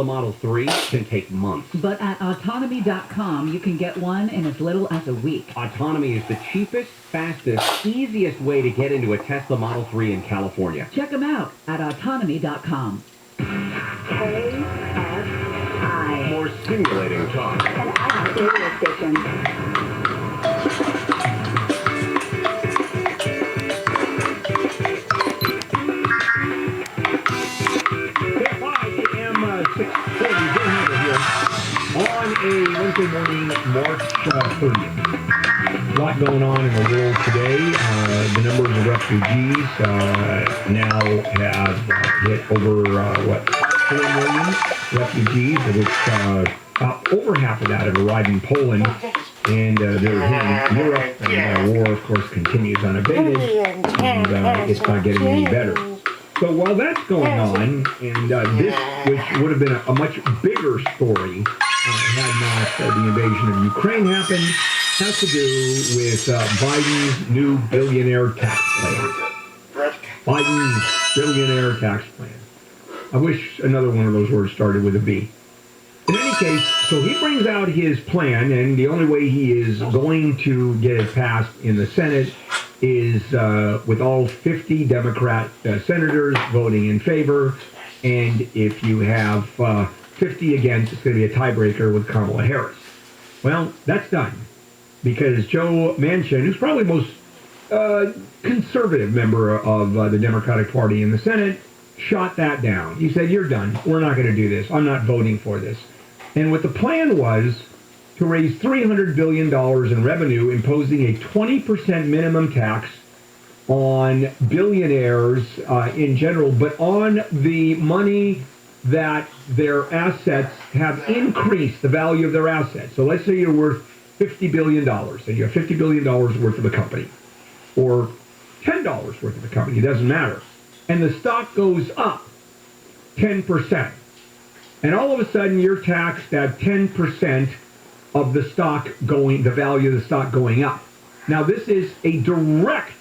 The Model 3 can take months. But at autonomy.com, you can get one in as little as a week. Autonomy is the cheapest, fastest, easiest way to get into a Tesla Model 3 in California. Check them out at autonomy.com. KFI. More stimulating talk. An ad radio station. Kfi Am 640 here on a Wednesday morning, March 30th. A lot going on in the world today. The numbers of refugees now have hit over, 4 million refugees, of which over half of that have arrived in Poland, and they're hitting Europe, and the war, of course, continues unabated, and it's not getting any better. So while that's going on, and this, which would have been a much bigger story had not the invasion of Ukraine happened, has to do with Biden's new billionaire tax plan. Biden's billionaire tax plan. I wish another one of those words started with a B. In any case, so he brings out his plan, and the only way he is going to get it passed in the Senate is with all 50 Democrat senators voting in favor, and if you have 50 against, it's going to be a tiebreaker with Kamala Harris. Well, that's done, because Joe Manchin, who's probably the most conservative member of the Democratic Party in the Senate, shot that down. He said, "You're done. We're not going to do this. I'm not voting for this." And what the plan was to raise $300 billion in revenue, imposing a 20% minimum tax on billionaires in general, but on the money that their assets have increased, the value of their assets. So let's say you're worth $50 billion, and you have $50 billion worth of a company, or $10 worth of a company, it doesn't matter. And the stock goes up 10%. And all of a sudden, you're taxed at 10% of the stock going, the value of the stock going up. Now, this is a direct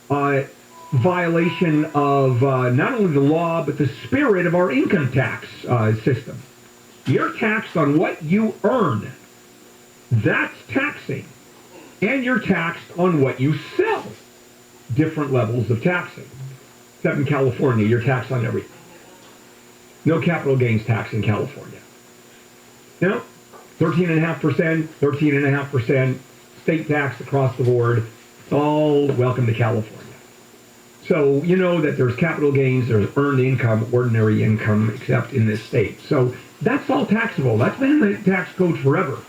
violation of not only the law, but the spirit of our income tax system. You're taxed on what you earn. That's taxing. And you're taxed on what you sell. Different levels of taxing. Except in California, you're taxed on everything. No capital gains tax in California. No, 13.5%, 13.5%, state tax across the board. It's all welcome to California. So you know that there's capital gains, there's earned income, ordinary income, except in this state. So that's all taxable. That's been in the tax code forever.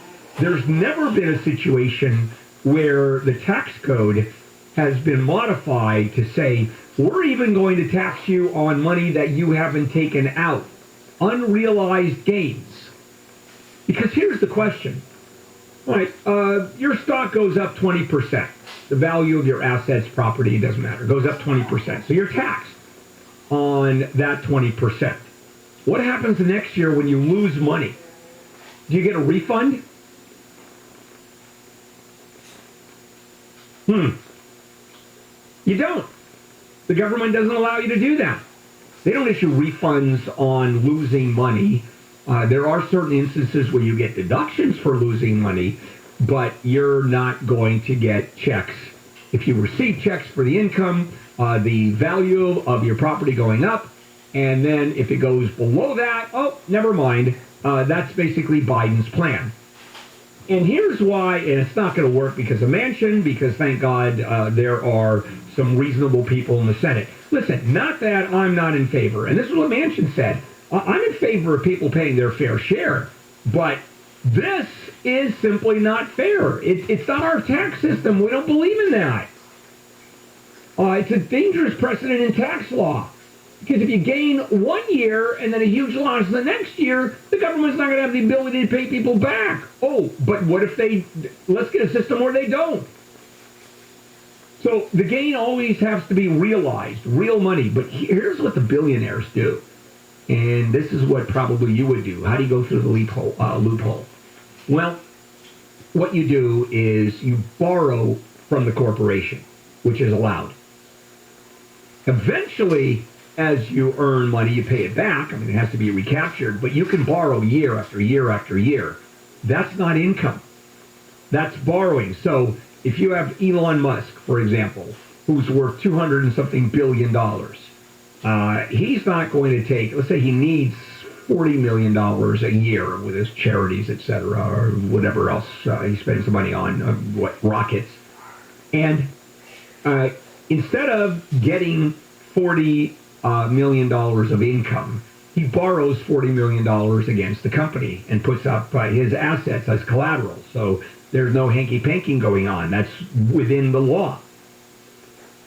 There's never been a situation where the tax code has been modified to say, we're even going to tax you on money that you haven't taken out, unrealized gains. Because here's the question. All right, your stock goes up 20%. The value of your assets, property, doesn't matter, goes up 20%. So you're taxed on that 20%. What happens the next year when you lose money? Do you get a refund? You don't. The government doesn't allow you to do that. They don't issue refunds on losing money. There are certain instances where you get deductions for losing money, but you're not going to get checks. If you receive checks for the income, the value of your property going up, and then if it goes below that, oh, never mind. That's basically Biden's plan. And here's why, and it's not going to work because of Manchin, because thank God there are some reasonable people in the Senate. Listen, not that I'm not in favor, and this is what Manchin said. I'm in favor of people paying their fair share, but this is simply not fair. It's not our tax system. We don't believe in that. It's a dangerous precedent in tax law. Because if you gain 1 year and then a huge loss the next year, the government's not going to have the ability to pay people back. Oh, but what if let's get a system where they don't. So the gain always has to be realized, real money. But here's what the billionaires do. And this is what probably you would do. How do you go through the loophole? Well, what you do is you borrow from the corporation, which is allowed. Eventually, as you earn money, you pay it back. I mean, it has to be recaptured, but you can borrow year after year after year. That's not income. That's borrowing. So if you have Elon Musk, for example, who's worth 200 and something billion dollars, he's not going to take, let's say he needs $40 million a year with his charities, etc., or whatever else he spends the money on, rockets. And instead of getting $40 million of income, he borrows $40 million against the company and puts up his assets as collateral. So there's no hanky-panking going on. That's within the law.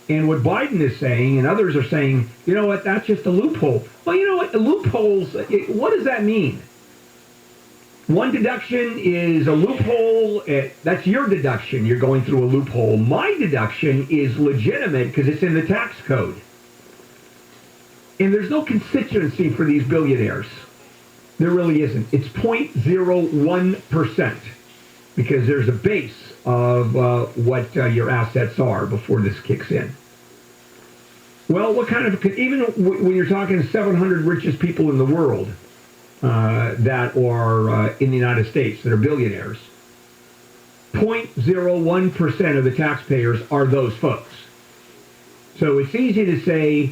And what Biden is saying, and others are saying, you know what, that's just a loophole. Well, you know what, loopholes, what does that mean? One deduction is a loophole. That's your deduction. You're going through a loophole. My deduction is legitimate because it's in the tax code. And there's no constituency for these billionaires. There really isn't. It's 0.01% because there's a base of what your assets are before this kicks in. Well, what kind of, even when you're talking 700 richest people in the world that are in the United States that are billionaires, 0.01% of the taxpayers are those folks. So it's easy to say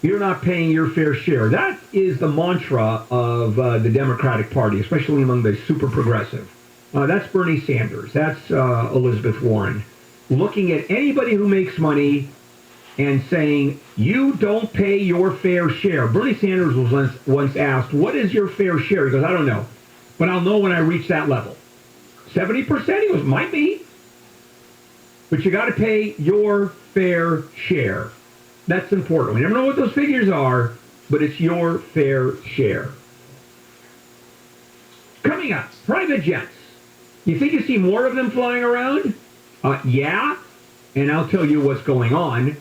you're not paying your fair share. That is the mantra of the Democratic Party, especially among the super progressive. That's Bernie Sanders. That's Elizabeth Warren. Looking at anybody who makes money and saying, you don't pay your fair share. Bernie Sanders was once asked, what is your fair share? He goes, I don't know, but I'll know when I reach that level. 70%? He goes, might be. But you got to pay your fair share. That's important. We never know what those figures are, but it's your fair share. Coming up, private jets. You think you see more of them flying around? Yeah, and I'll tell you what's going on.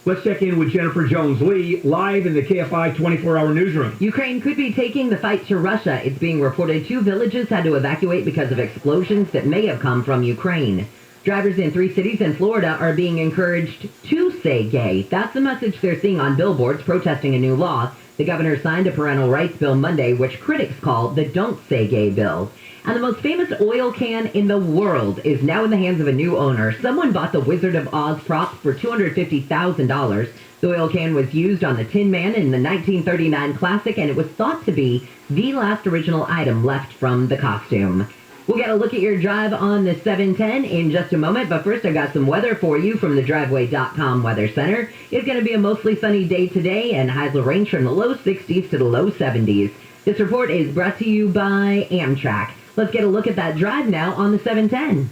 Let's check in with Jennifer Jones-Lee, live in the KFI 24-hour newsroom. Ukraine could be taking the fight to Russia. It's being reported 2 villages had to evacuate because of explosions that may have come from Ukraine. Drivers in 3 cities in Florida are being encouraged to say gay. That's the message they're seeing on billboards protesting a new law. The governor signed a parental rights bill Monday, which critics call the Don't Say Gay bill. And the most famous oil can in the world is now in the hands of a new owner. Someone bought the Wizard of Oz prop for $250,000. The oil can was used on the Tin Man in the 1939 classic, and it was thought to be the last original item left from the costume. We'll get a look at your drive on the 710 in just a moment, but first I got some weather for you from the Driveway.com Weather Center. It's going to be a mostly sunny day today, and highs will range from the low 60s to the low 70s. This report is brought to you by Amtrak. Let's get a look at that drive now on the 710.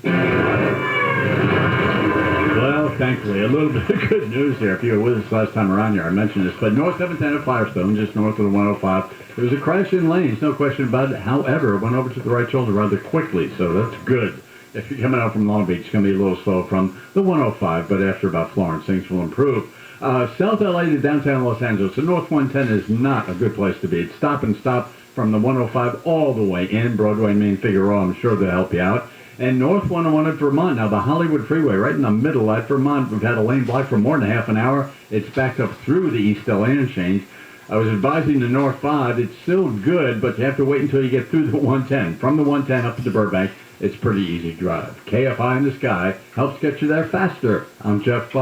Well, thankfully, a little bit of good news here. If you were with us last time around here, I mentioned this, but North 710 at Firestone, just north of the 105, there was a crash in lanes, no question about it. However, it went over to the right shoulder rather quickly, so that's good. If you're coming out from Long Beach, it's going to be a little slow from the 105, but after about Florence, things will improve. South LA to downtown Los Angeles, the North 110 is not a good place to be. It's stop and stop from the 105 all the way in, Broadway, Main, Figueroa. I'm sure they'll help you out. And North 101 at Vermont. Now, the Hollywood Freeway, right in the middle at Vermont, we've had a lane blocked for more than half an hour. It's backed up through the East LA interchange. I was advising the North 5. It's still good, but you have to wait until you get through the 110. From the 110 up to Burbank, it's pretty easy drive. KFI in the sky helps get you there faster. I'm Jeff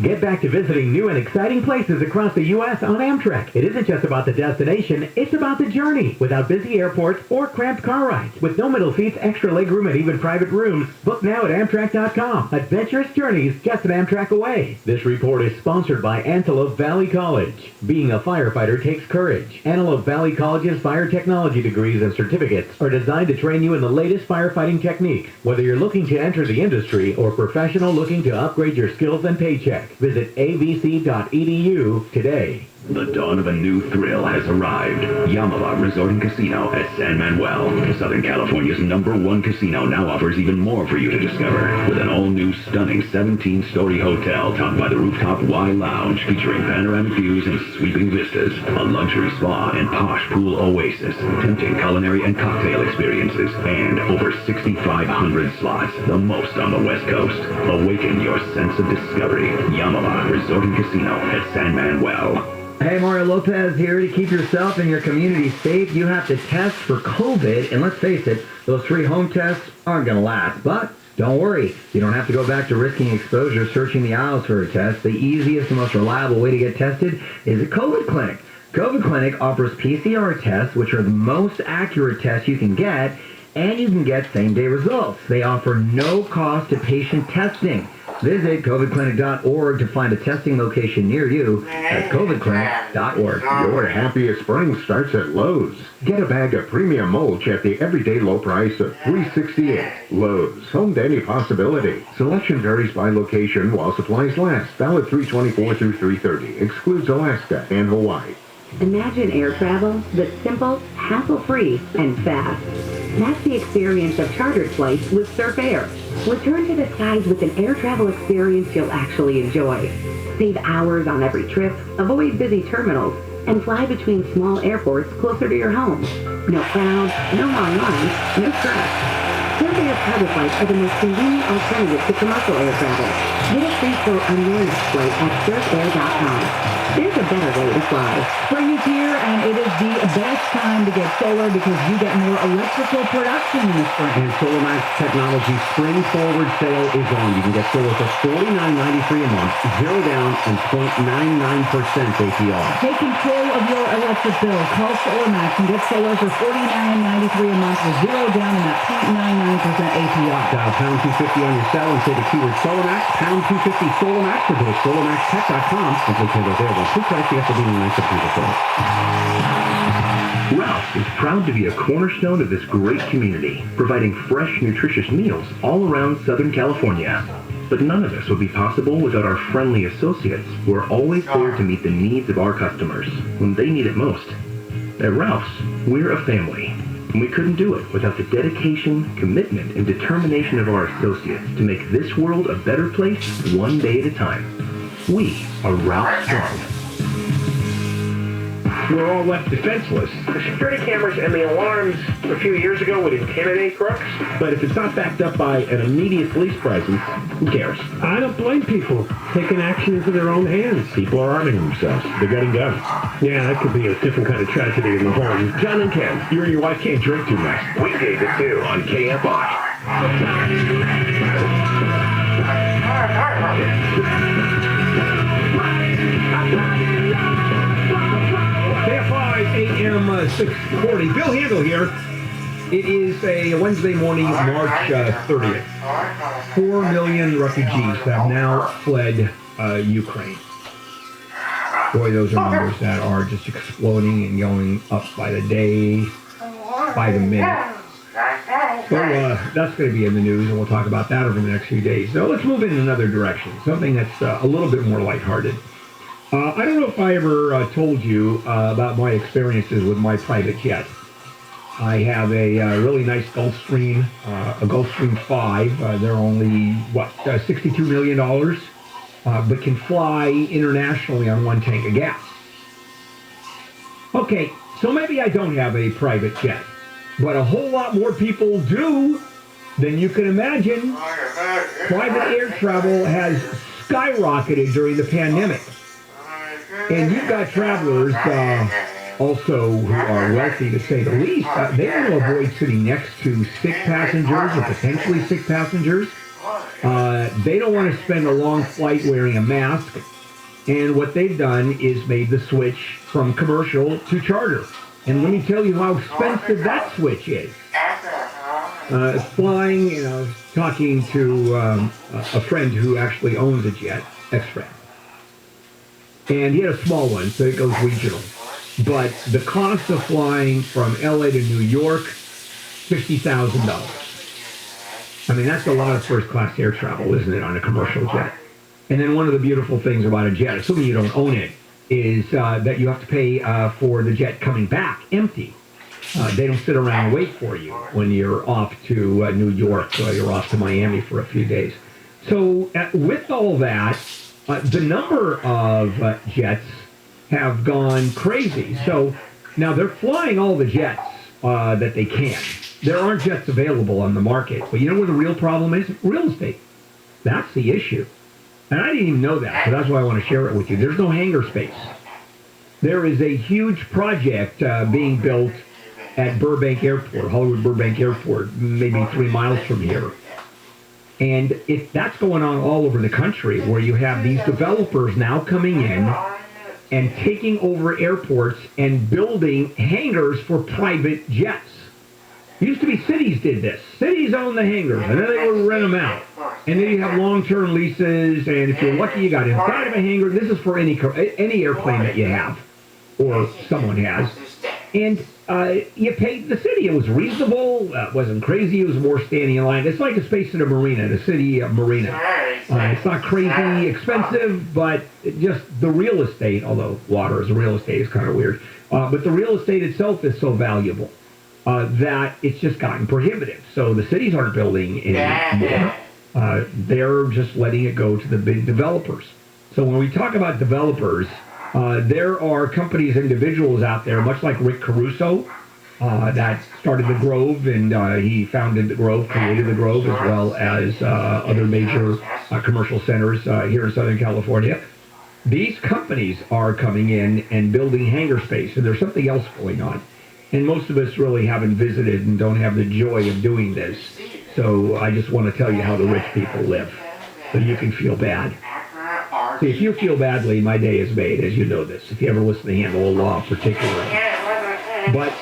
Get back to visiting new and exciting places across the U.S. on Amtrak. It isn't just about the destination, it's about the journey. Without busy airports or cramped car rides. With no middle seats, extra legroom, and even private rooms. Book now at Amtrak.com. Adventurous journeys just an Amtrak away. This report is sponsored by Antelope Valley College. Being a firefighter takes courage. Antelope Valley College's fire technology degrees and certificates are designed to train you in the latest firefighting techniques. Whether you're looking to enter the industry or professional looking to upgrade your skills and paycheck. Visit avc.edu today. The dawn of a new thrill has arrived. Yamala Resort and Casino at San Manuel. Southern California's #1 casino now offers even more for you to discover. With an all-new stunning 17-story hotel topped by the rooftop Y Lounge featuring panoramic views and sweeping vistas, a luxury spa and posh pool oasis, tempting culinary and cocktail experiences, and over 6,500 slots, the most on the West Coast. Awaken your sense of discovery. Yamala Resort and Casino at San Manuel. Hey, Mario Lopez here. To keep yourself and your community safe, you have to test for COVID. And let's face it, those free home tests aren't going to last. But don't worry. You don't have to go back to risking exposure searching the aisles for a test. The easiest and most reliable way to get tested is a COVID clinic. COVID Clinic offers PCR tests, which are the most accurate tests you can get, and you can get same-day results. They offer no cost to patient testing. Visit covidclinic.org to find a testing location near you. That's covidclinic.org. Your happiest spring starts at Lowe's. Get a bag of premium mulch at the everyday low price of $3.68. Lowe's, home to any possibility. Selection varies by location while supplies last. Valid 3/24 through 3/30. Excludes Alaska and Hawaii. Imagine air travel that's simple, hassle-free, and fast. That's the experience of chartered flights with Surf Air. Return to the skies with an air travel experience you'll actually enjoy. Save hours on every trip, avoid busy terminals, and fly between small airports closer to your home. No crowds, no long lines, no stress. Surf Air charter flights are the most convenient alternative to commercial air travel. Get a free quote on your next flight at surfair.com. There's a better way to fly. Spring is here, and it is the best time to get solar because you get more electrical production in the spring. And SolarMax Technology's Spring Forward Sale is on. You can get solar for $49.93 a month, zero down, and 0.99% APR. Take control of your electric bill. Call SolarMax and get solar for $49.93 a month with zero down and that 0.99% APR. Dial pound 250 on your cell and say the keyword SolarMax, pound 250 SolarMax, or go to solarmaxtech.com. Simply say available. Free price, you have to be in the nice September. Ralph's is proud to be a cornerstone of this great community, providing fresh, nutritious meals all around Southern California. But none of this would be possible without our friendly associates who are always there to meet the needs of our customers when they need it most. At Ralph's, we're a family, and we couldn't do it without the dedication, commitment, and determination of our associates to make this world a better place one day at a time. We are Ralph Strong. We're all left defenseless. The security cameras and the alarms a few years ago would intimidate crooks. But if it's not backed up by an immediate police presence, who cares? I don't blame people taking action into their own hands. People are arming themselves. They're getting guns. Yeah, that could be a different kind of tragedy in the home. John and Ken, you and your wife can't drink too much. Weekdays at 2 on KFI. KFI AM 640. Bill Handel here. It is a Wednesday morning, March 30th. 4 million refugees have now fled Ukraine. Boy, those are numbers that are just exploding and going up by the day, by the minute. So that's going to be in the news, and we'll talk about that over the next few days. So let's move in another direction, something that's a little bit more lighthearted. I don't know if I ever told you about my experiences with my private jet. I have a really nice Gulfstream, a Gulfstream 5. They're only, $62 million, but can fly internationally on one tank of gas. Okay, so maybe I don't have a private jet, but a whole lot more people do than you can imagine. Private air travel has skyrocketed during the pandemic. And you've got travelers also who are wealthy, to say the least. They want to avoid sitting next to sick passengers or potentially sick passengers. They don't want to spend a long flight wearing a mask. And what they've done is made the switch from commercial to charter. And let me tell you how expensive that switch is. Flying, talking to a friend who actually owns a jet, ex-friend. And he had a small one, so it goes regional. But the cost of flying from LA to New York, $50,000. I mean, that's a lot of first-class air travel, isn't it, on a commercial jet? And then one of the beautiful things about a jet, assuming you don't own it, is that you have to pay for the jet coming back empty. They don't sit around and wait for you when you're off to New York or you're off to Miami for a few days. So with all that, the number of jets have gone crazy. So now they're flying all the jets that they can. There aren't jets available on the market. But you know what the real problem is? Real estate. That's the issue. And I didn't even know that, so that's why I want to share it with you. There's no hangar space. There is a huge project being built at Burbank Airport, Hollywood Burbank Airport, maybe 3 miles from here. And if that's going on all over the country, where you have these developers now coming in and taking over airports and building hangars for private jets. It used to be cities did this. Cities own the hangars, and then they would rent them out. And then you have long-term leases, and if you're lucky, you got inside of a hangar. This is for any airplane that you have, or someone has. And you paid the city. It was reasonable. It wasn't crazy. It was more standing in line. It's like a space in a marina, the city marina. It's not crazy expensive, but just the real estate, although water as a real estate is kind of weird, but the real estate itself is so valuable that it's just gotten prohibitive. So the cities aren't building anymore. They're just letting it go to the big developers. So when we talk about developers, there are companies, individuals out there, much like Rick Caruso, that started the Grove, and he founded the Grove, created the Grove, as well as other major commercial centers here in Southern California. These companies are coming in and building hangar space, and there's something else going on. And most of us really haven't visited and don't have the joy of doing this. So I just want to tell you how the rich people live, so you can feel bad. See, if you feel badly, my day is made, as you know this, if you ever listen to Handle of Law particularly. But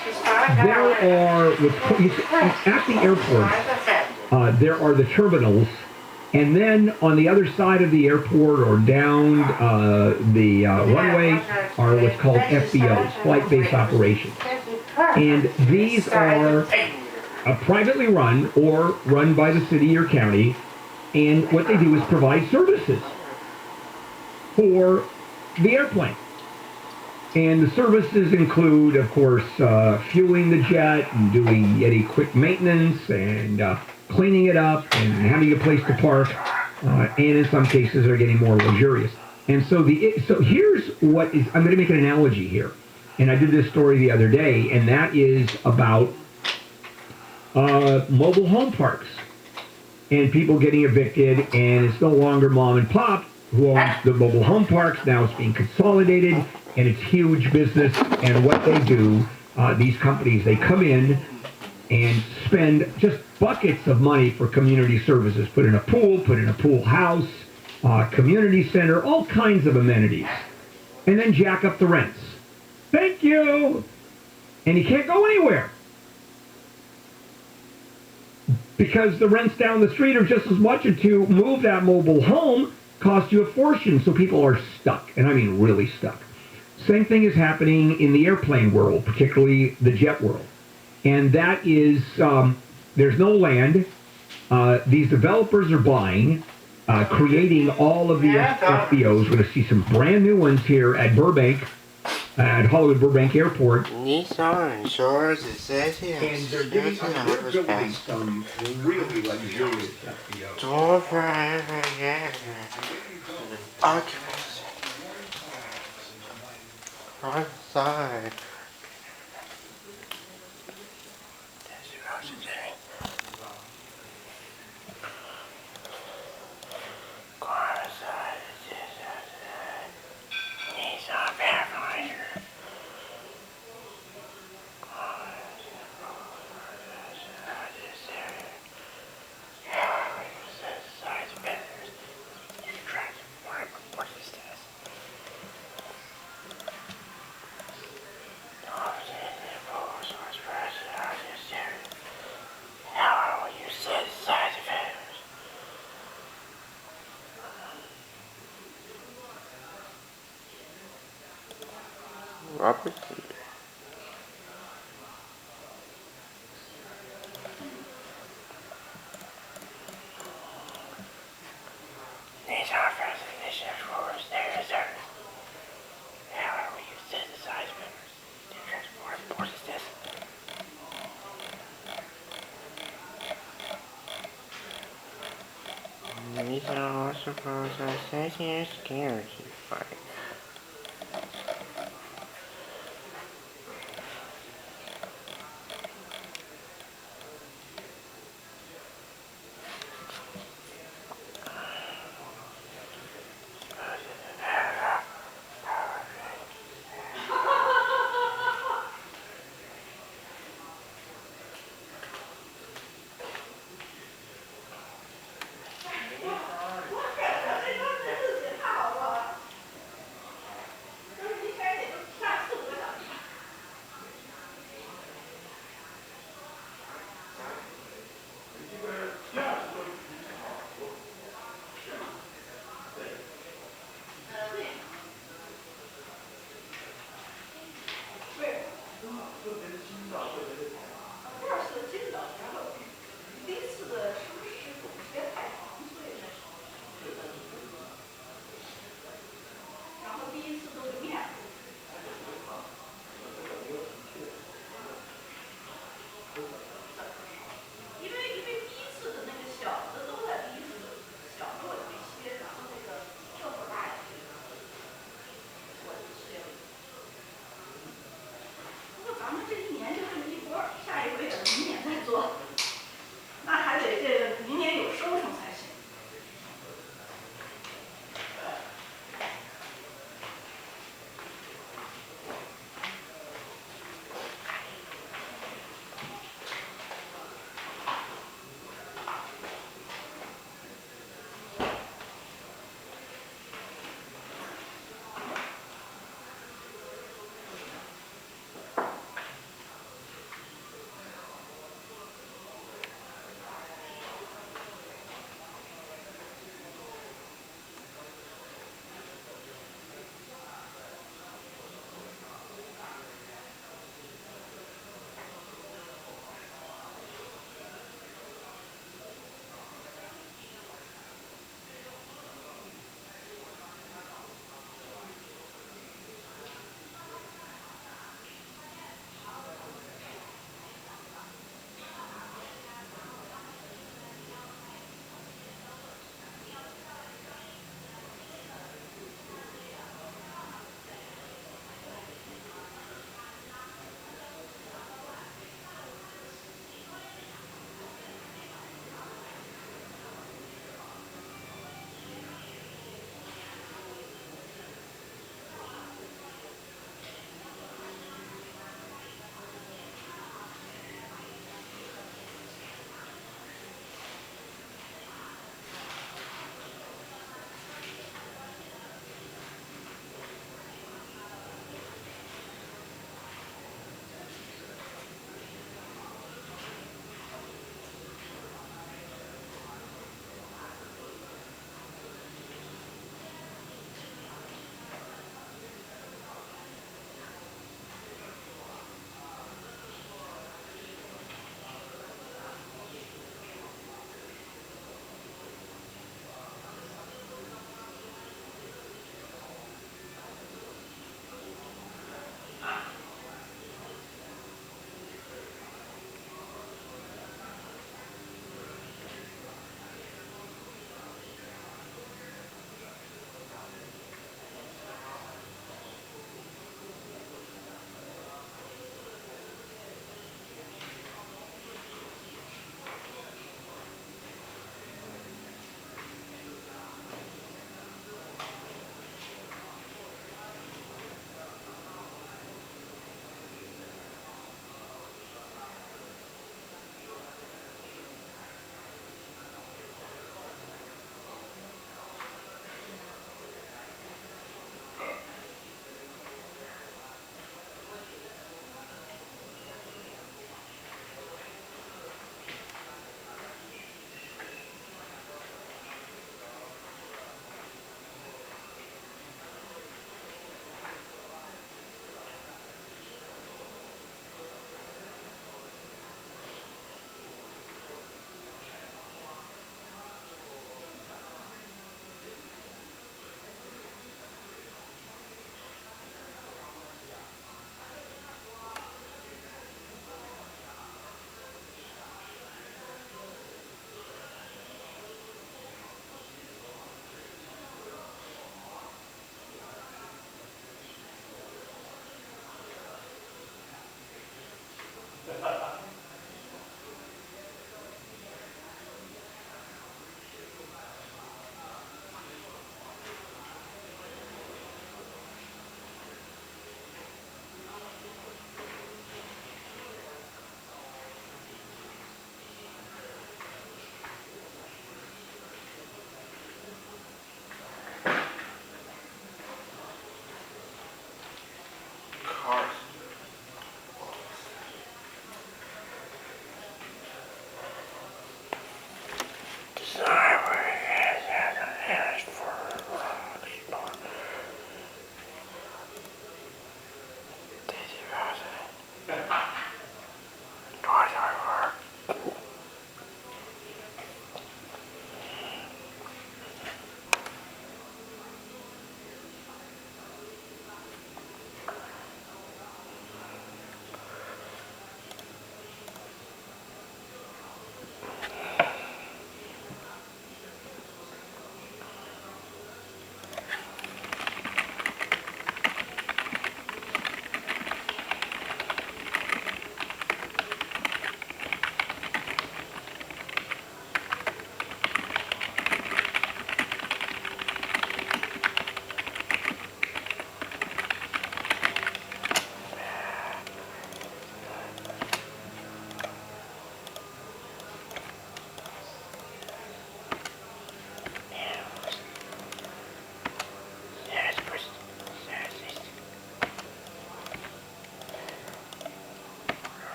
there are, at the airport, there are the terminals, and then on the other side of the airport or down the runway are what's called FBOs, flight-based operations. And these are privately run or run by the city or county, and what they do is provide services for the airplane. And the services include, of course, fueling the jet and doing any quick maintenance and cleaning it up and having a place to park. And in some cases, they're getting more luxurious. And so here's what is, I'm going to make an analogy here. And I did this story the other day, and that is about mobile home parks and people getting evicted, and it's no longer mom and pop who owns the mobile home parks. Now it's being consolidated, and it's huge business. And what they do, these companies, they come in and spend just buckets of money for community services. Put in a pool house, community center, all kinds of amenities. And then jack up the rents. Thank you! And you can't go anywhere, because the rents down the street are just as much, and to move that mobile home costs you a fortune, so people are stuck, and I mean really stuck. Same thing is happening in the airplane world, particularly the jet world. And that is, there's no land. These developers are buying, creating all of the FBOs. We're going to see some brand new ones here at Burbank, at Hollywood Burbank Airport. Nissan Shores, it says here. And they're building some really luxurious FBOs. Door driver, yeah. Occupants. Front side. That's the oxygen. Car side, Nissan Pathfinder. Robert. These are first edition floors. There is Earth. However, we use synthesized members to transform forces this. These are also processed as security fight.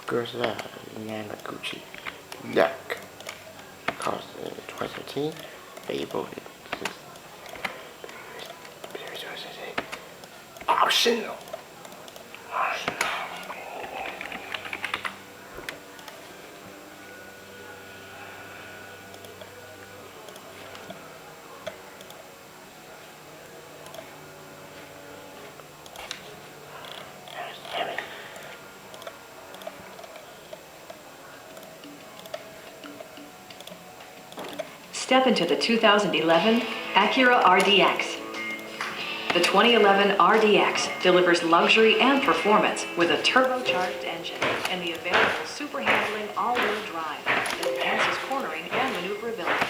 Girls Yamaguchi. Neck. Cost 2013. Able. Optional. Step into the 2011 Acura RDX. The 2011 RDX delivers luxury and performance with a turbocharged engine and the available super handling all-wheel drive that enhances cornering and maneuverability.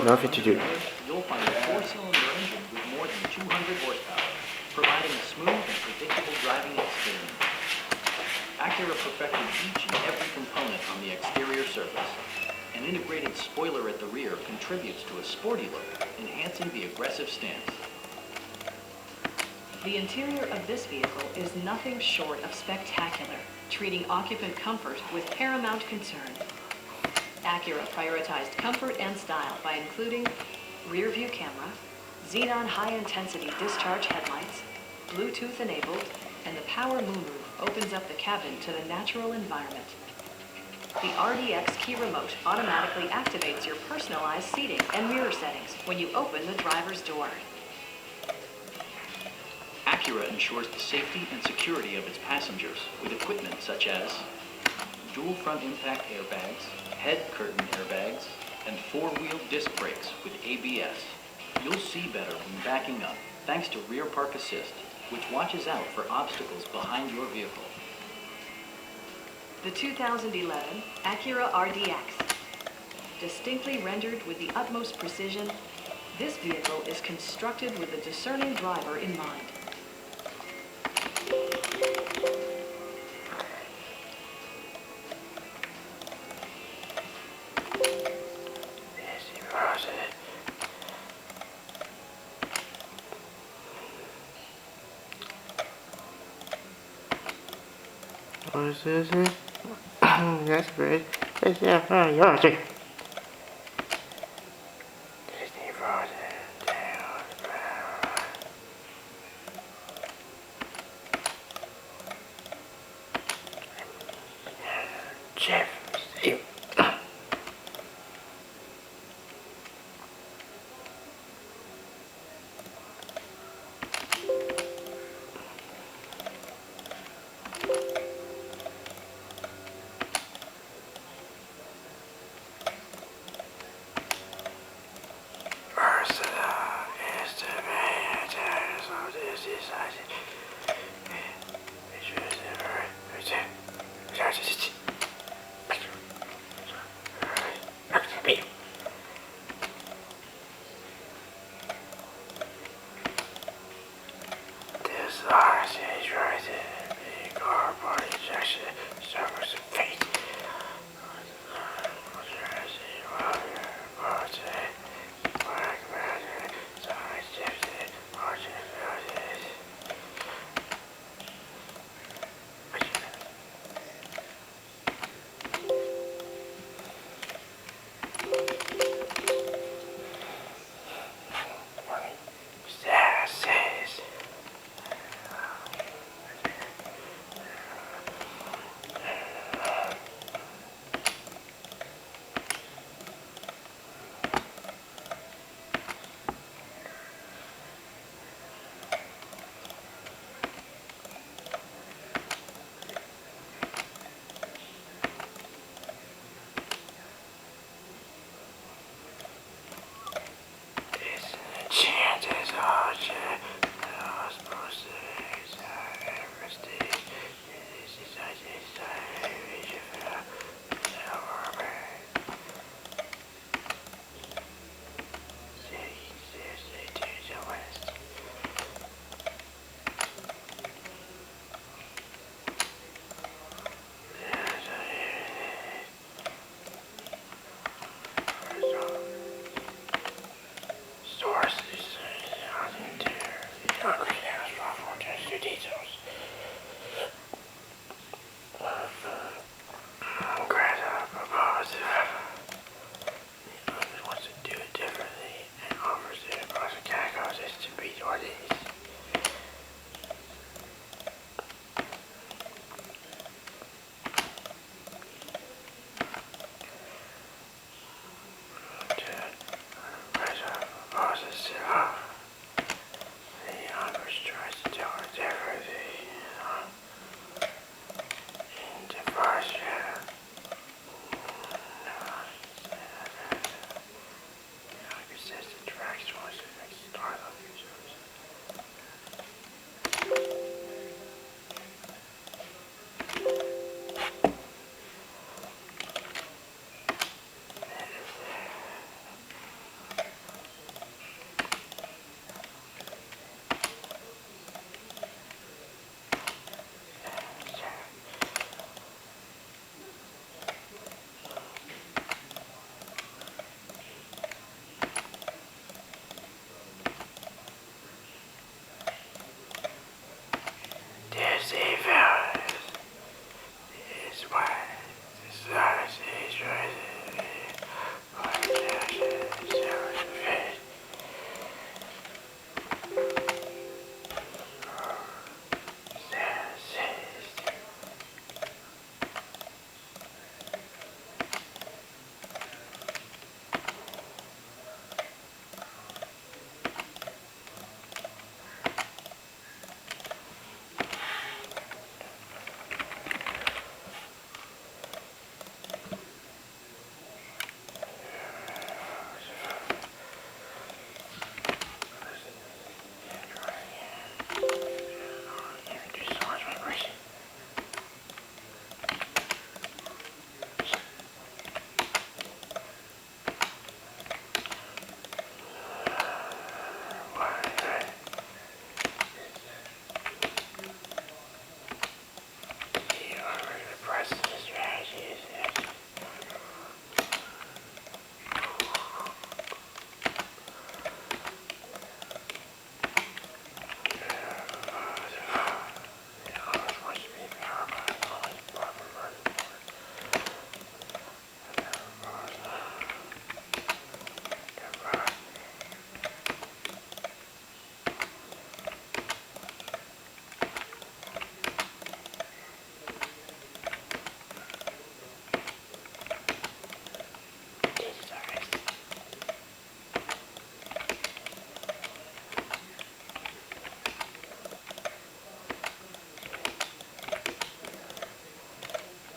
Nothing to do. You'll find a four-cylinder engine with more than 200 horsepower, providing a smooth and predictable driving experience. Acura perfected each and every component on the exterior surface. An integrated spoiler at the rear contributes to a sporty look, enhancing the aggressive stance. The interior of this vehicle is nothing short of spectacular, treating occupant comfort with paramount concern. Acura prioritized comfort and style by including rear view camera, xenon high-intensity discharge headlights, Bluetooth enabled, and the power moonroof opens up the cabin to the natural environment. The RDX key remote automatically activates your personalized seating and mirror settings when you open the driver's door. Acura ensures the safety and security of its passengers with equipment such as dual front impact airbags, head curtain airbags, and four-wheel disc brakes with ABS. You'll see better when backing up thanks to Rear Park Assist, which watches out for obstacles behind your vehicle. The 2011 Acura RDX. Distinctly rendered with the utmost precision, this vehicle is constructed with a discerning driver in mind. What is this? That's great. Yeah, you're right. Disney Frozen. Jeff. Steve.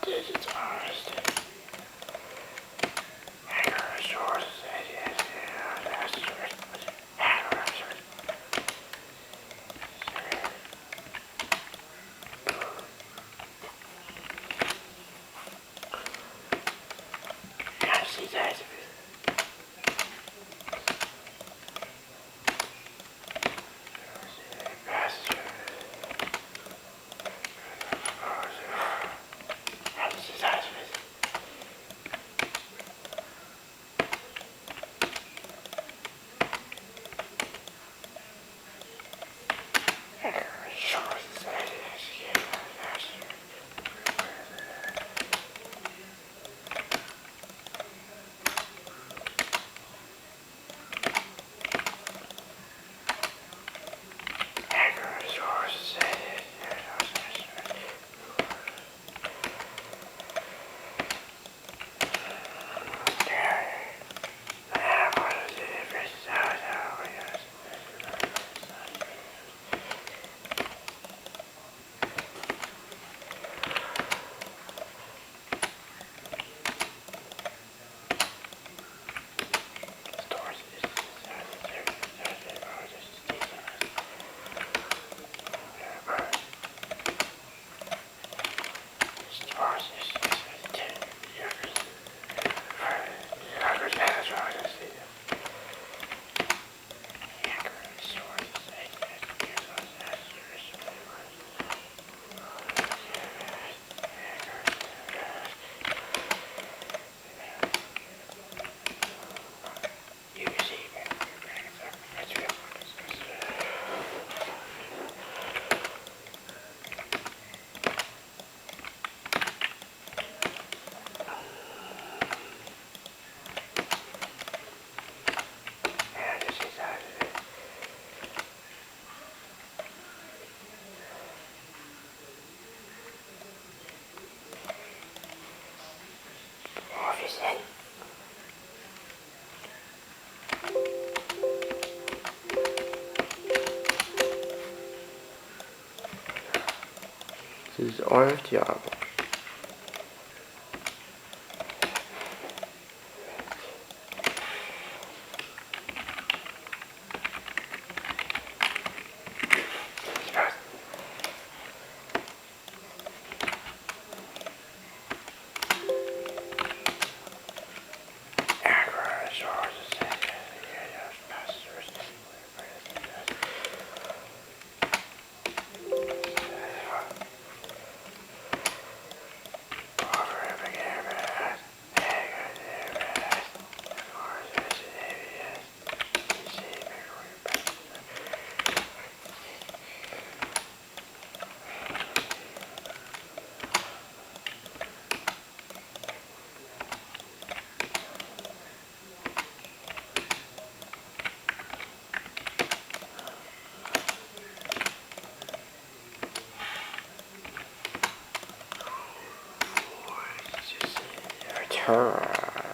digits harvested. Accurate sources. Das ist euer Diabo.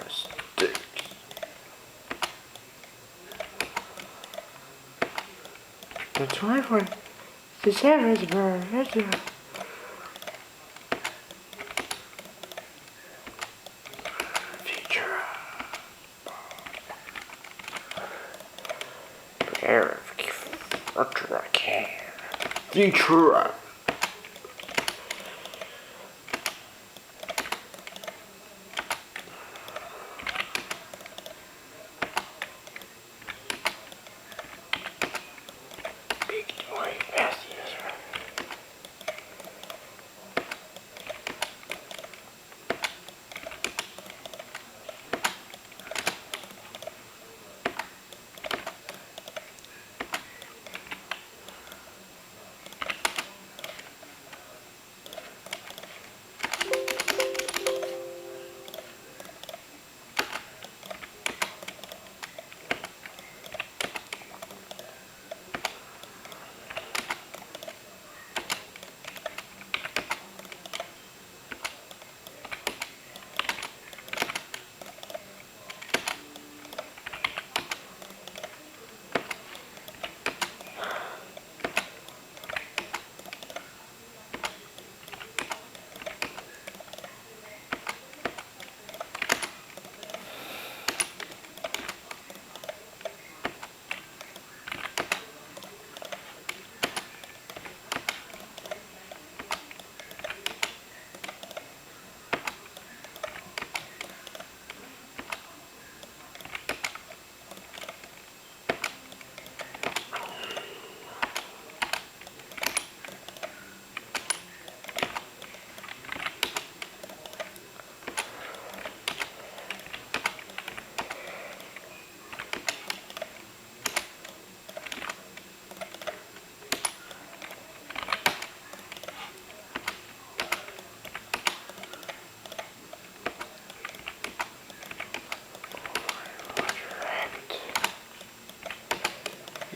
Sticks. The 24 the 7 is very future future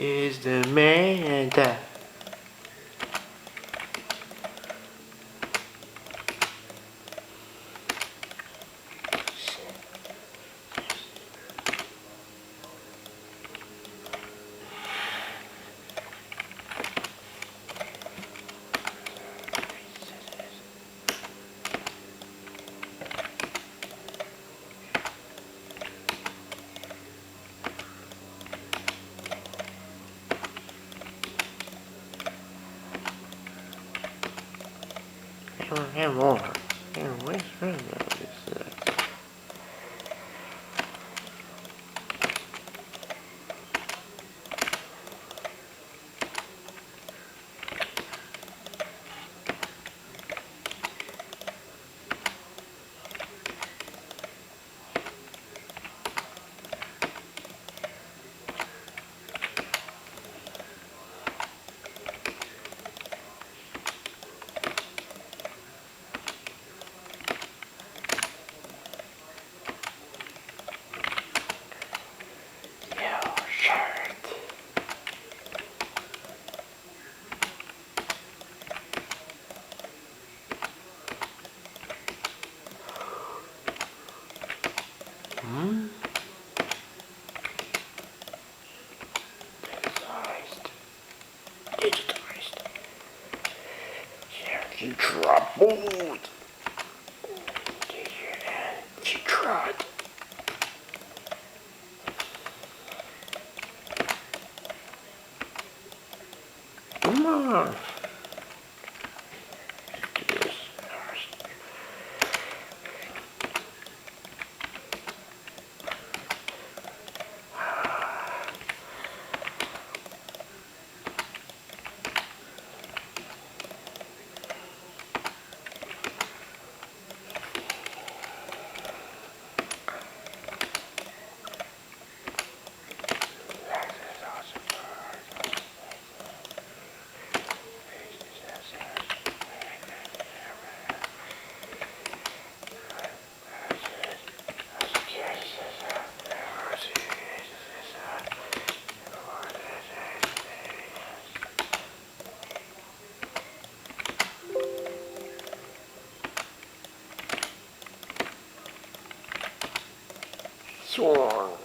is the man that I don't have more. Where's this? Digitized. She troubled. She tried. Come on. Swan.